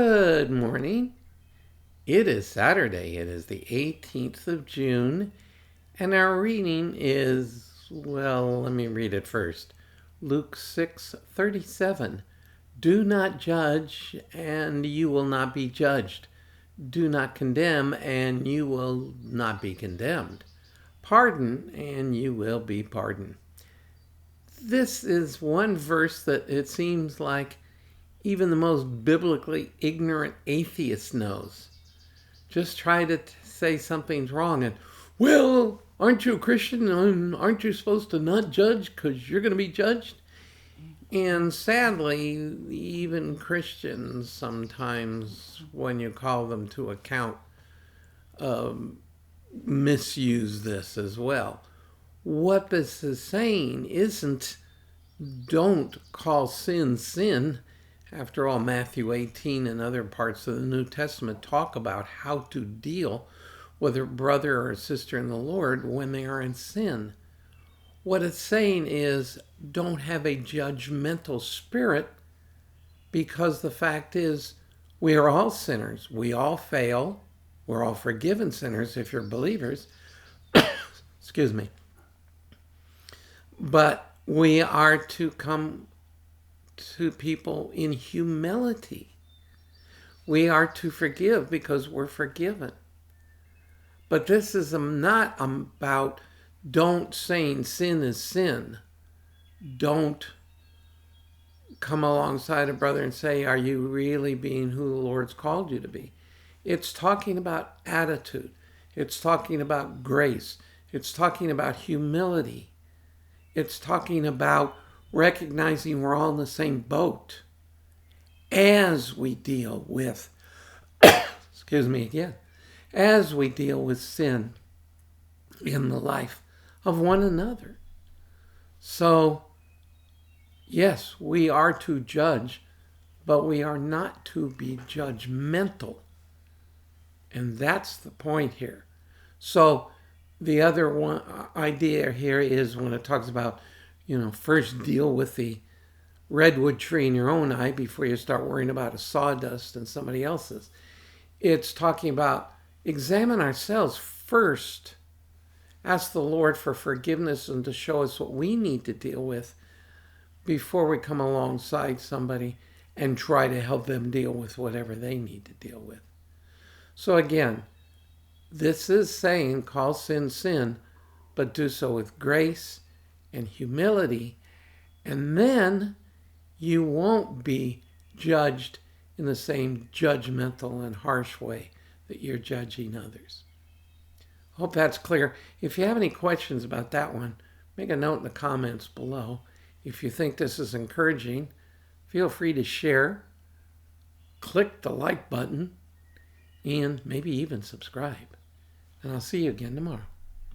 Good morning. It is Saturday. It is the 18th of June, and our reading is, well, let me read it first. Luke 6:37. Do not judge, and you will not be judged. Do not condemn, and you will not be condemned. Pardon, and you will be pardoned. This is one verse that it seems like even the most biblically ignorant atheist knows. Just try to say something's wrong and, well, aren't you a Christian and aren't you supposed to not judge because you're going to be judged? And sadly, even Christians sometimes, when you call them to account, misuse this as well. What this is saying isn't don't call sin sin. After all, Matthew 18 and other parts of the New Testament talk about how to deal with a brother or a sister in the Lord when they are in sin. What it's saying is don't have a judgmental spirit, because the fact is we are all sinners. We all fail. We're all forgiven sinners if you're believers. Excuse me. But we are to come to people in humility. We are to forgive because we're forgiven. But this is not about don't saying sin is sin. Don't come alongside a brother and say, are you really being who the Lord's called you to be? It's talking about attitude. It's talking about grace. It's talking about humility. It's talking about recognizing we're all in the same boat as we deal with, excuse me again, as we deal with sin in the life of one another. So, yes, we are to judge, but we are not to be judgmental. And that's the point here. So, the other one idea here is when it talks about, first deal with the redwood tree in your own eye before you start worrying about a sawdust in somebody else's. It's talking about examine ourselves first. Ask the Lord for forgiveness and to show us what we need to deal with before we come alongside somebody and try to help them deal with whatever they need to deal with. So again, this is saying call sin sin, but do so with grace and humility, and then you won't be judged in the same judgmental and harsh way that you're judging others. Hope that's clear. If you have any questions about that one, make a note in the comments below. If you think this is encouraging, feel free to share, click the like button, and maybe even subscribe. And I'll see you again tomorrow.